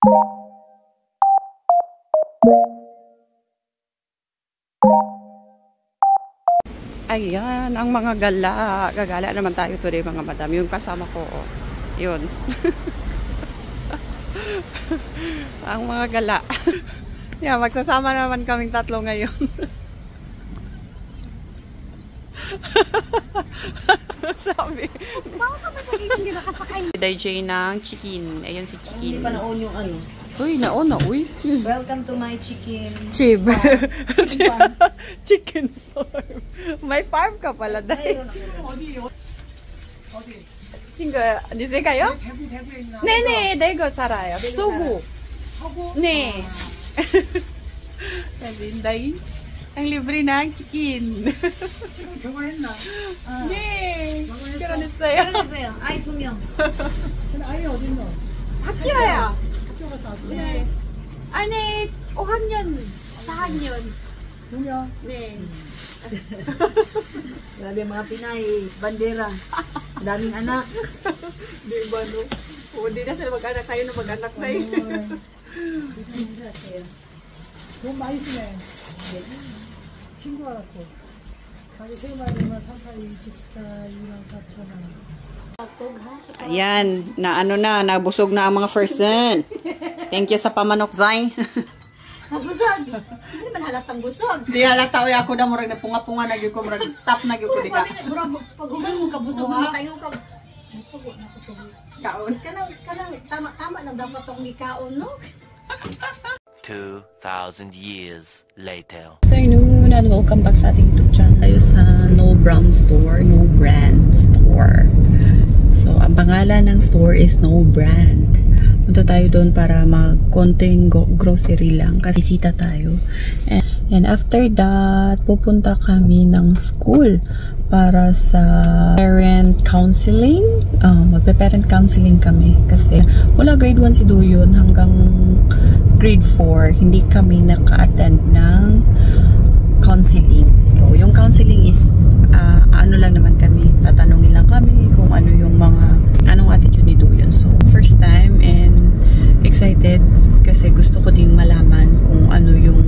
Ayan, ang mga gala. Gagala naman tayo today mga madam. Yung kasama ko, oh. Yun. Ang mga gala. Yeah, magsasama naman kaming tatlo ngayon. Sabi. Bakit ka ba sa hindi nakasakay? DJ ng chicken. Ayun si chicken. Hindi pa naon yung ano. Uy, nauna, uy. Welcome to my chicken. Chib. Chicken farm. Chicken farm. May farm ka pala dahil. 친구 어디세요? 네네, 대구 살아요. 수구. 네. Linday. Ang libre ng chicken. 지금 경화했나? 네. 결혼했어요. 결혼했어요. 아이 2명. 근데 아이 어딨노? 학교야. 학교 갔다 왔어? 네. 아니, 5학년, 4학년. 2명? 네. Grabe mga Pinay, bandera. Daming anak. Di ba, no? O, di na sila mag-anak tayo na mag-anak tayo. 돈 많이 쓰네. 친구 와갖고. 가게 3마리면 3, 4, 24, 24,000원. Ayan, na ano na, nabusog na ang mga person. Thank you sa pamanok, Zay. Busog. Hindi man halatang busog. Di halata, uy, ako na murag na punga-punga na gyud ko, murag stop na gyud ko diga. Pag human mo kabusog mo tayo ka. Kaon. Kanang tama lang dapat tong gikaon, no? 2,000 years later. Good afternoon and welcome back sa ating YouTube channel. Tayo sa No Brand Store, No Brand Store. So, ang pangalan ng store is No Brand. Punta tayo doon para mag-konting grocery lang kasi bisita tayo. And after that, pupunta kami ng school para sa parent counseling. Magpe-parent counseling kami kasi mula grade 1 si Duyon hanggang grade 4, hindi kami naka-attend ng counseling. So, yung counseling is ano lang naman kami, tatanungin lang kami kung ano yung mga, anong attitude ni Duyon. So, first time and excited kasi gusto ko ding malaman kung ano yung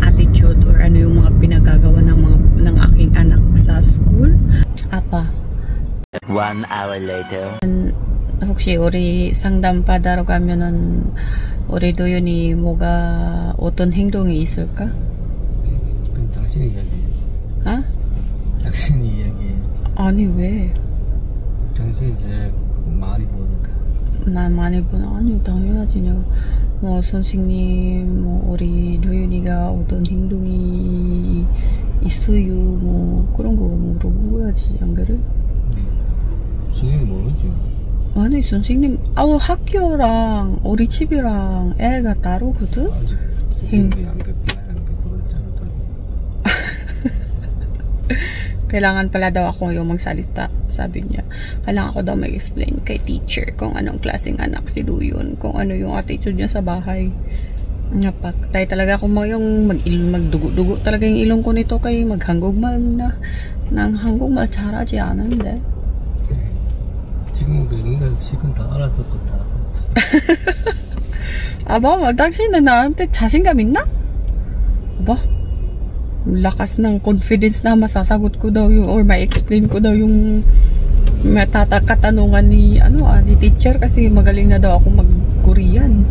attitude or ano yung mga pinagagawa ng aking anak sa school. Apa. 1 hour later. 혹시 우리 상담 받으러 가면은 우리 도윤이 뭐가 어떤 행동이 있을까? 그럼 당신이 이야기해야지. 어? 당신이 이야기해야지. 아니 왜? 당신이 제일 많이 보니까. 난 많이 보나? 아니 당연하지. 뭐 선생님, 뭐 우리 도윤이가 어떤 행동이 있어요? 뭐 그런 거 물어보야지, 안 그래? 선생님이 모르지. 아니 선생님, 학교랑 우리 집이랑 애가 다르거든? 아직 선생님이 안 그랬잖아. Kailangan pala daw ako yung magsalita, sabi niya. Kailangan ako daw mag-explain kay teacher kung anong klaseng anak si Duyon, kung ano yung attitude niya sa bahay. Napatay talaga ako magdugo-dugo talaga yung ilong ko nito kay maghangogmal na. Nang hangogmal 잘하지 않은데. 지금 그런데 지금 다 알아듣고 다. aba, 당신은 나한테 자신감 있나? aba, lakas ng confidence na masasagot ko daw yung or ma-explain ko daw yung katanungan ni ni teacher kasi magaling na daw ako mag-Korean.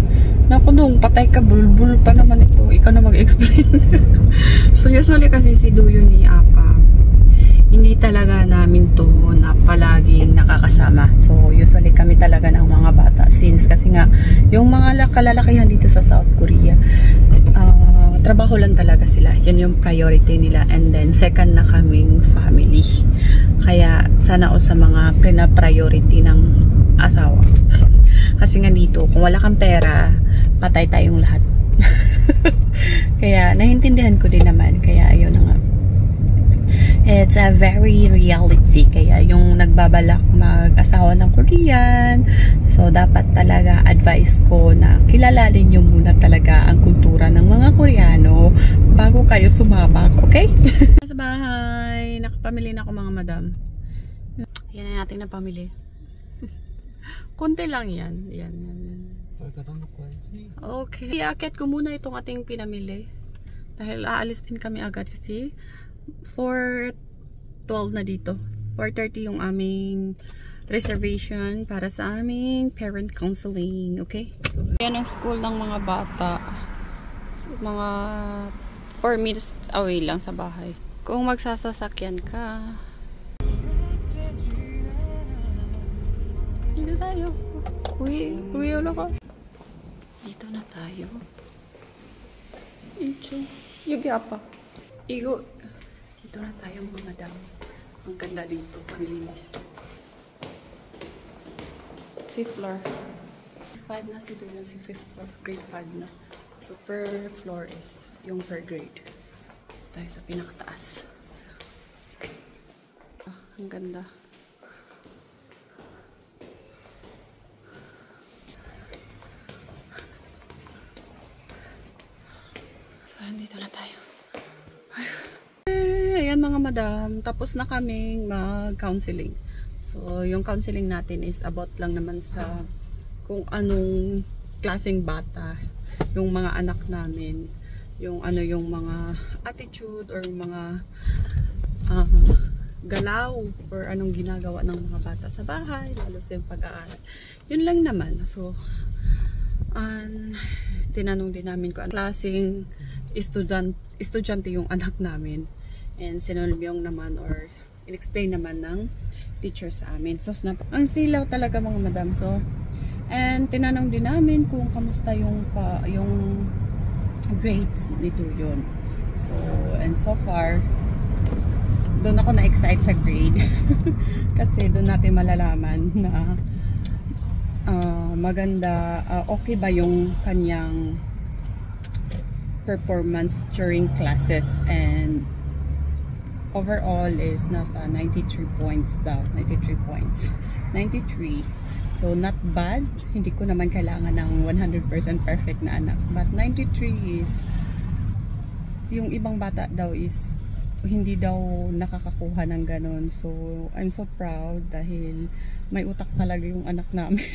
Naku dong, patay ka, bulbul pa naman ito. Ikaw na mag-explain. So usually kasi si Duyon ni Apa, hindi talaga namin to na palaging nakakasama. So usually kami talaga ng mga bata since kasi nga yung mga kalalakihan dito sa South Korea, trabaho lang talaga sila. Yan yung priority nila. And then, second na kaming family. Kaya, sana o sa mga priority ng asawa. Kasi nga dito, kung wala kang pera, patay tayong lahat. Kaya, naintindihan ko din naman. Kaya, ayun na nga. It's a very reality. Kaya yung nagbabalak mag-asawa ng Korean, so dapat talaga advice ko na kilalalin nyo muna talaga ang kultura ng mga Koreano bago kayo sumabak, okay? Sa bahay, nakapamili na ako mga madam. Yan ang ating napamili. Konti lang yan. Yan. 빨리 갖다 놓고 와야지. Okay. Iaakit ko muna itong ating pinamili. Dahil aalis din kami agad kasi 4:12 na dito. 4:30 yung aming reservation para sa aming parent counseling. Okay? So, yan ang school ng mga bata. So, mga 4 minutes away lang sa bahay. Kung magsasasakyan ka. Dito tayo. Uwi ulo ko. Dito na tayo. Incho. Yugi apa? Igo. Dito na tayo mga madam. Ang ganda dito. Ang linis. 5th floor. 5 na si Duyan. Si 5th floor. Grade 5 na. So per floor is yung per grade. Tayo sa pinakataas. Ang ganda. Dito na tayo. Ayan mga madam, tapos na kaming mag-counseling. So, yung counseling natin is about lang naman sa kung anong klaseng bata yung mga anak namin, yung ano yung mga attitude or mga galaw or anong ginagawa ng mga bata sa bahay, lalo sa yung pag-aaral. Yun lang naman. So, tinanong din namin kung anong klaseng estudyante yung anak namin, and sinulbyong naman or in-explain naman ng teacher sa amin. So, ang silaw talaga mga madam. So, and tinanong din namin kung kamusta yung grades nito yun. So, and so far doon ako na-excite sa grade kasi doon natin malalaman na maganda, okay ba yung kanyang performance during classes, and overall is nasa 93 points daw. 93 points. 93. So not bad. Hindi ko naman kailangan ng 100% perfect na anak. But 93 is yung ibang bata daw is hindi daw nakakakuha ng ganun. So I'm so proud dahil may utak talaga yung anak namin.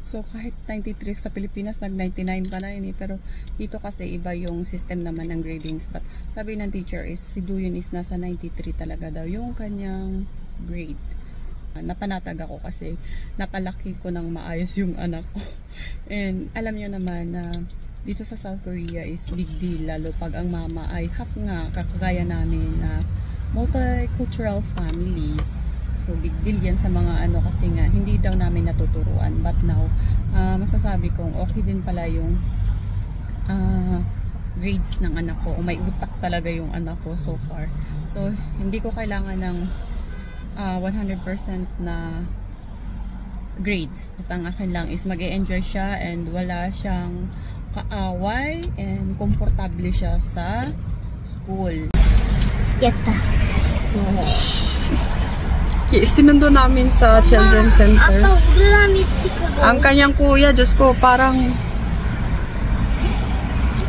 So kahit 93 sa Pilipinas, nag-99 pa na yun eh. Pero dito kasi iba yung system naman ng gradings. But sabi ng teacher is si Duyan is nasa 93 talaga daw yung kanyang grade. Napanatag ako kasi napalaki ko ng maayos yung anak ko. And alam nyo naman na dito sa South Korea is big deal. Lalo pag ang mama ay half nga kakagaya namin na multicultural families. So big deal yan sa mga ano kasi nga hindi daw namin natuturuan, but now masasabi kong okay din pala yung grades ng anak ko, o may utak talaga yung anak ko so far. So hindi ko kailangan ng 100% na grades, basta ang akin lang is mag-e-enjoy siya and wala siyang kaaway and komportable siya sa school. Sketa. Sinundo namin sa Children's Center. Ang kanyang kuya, Diyos ko, parang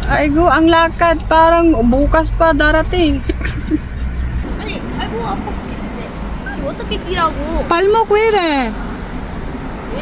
aigo, ang lakad parang bukas pa darating. 아니, 아이고 아빠 지금 어떻게 뛰라고? 발목 왜 이래? 왜?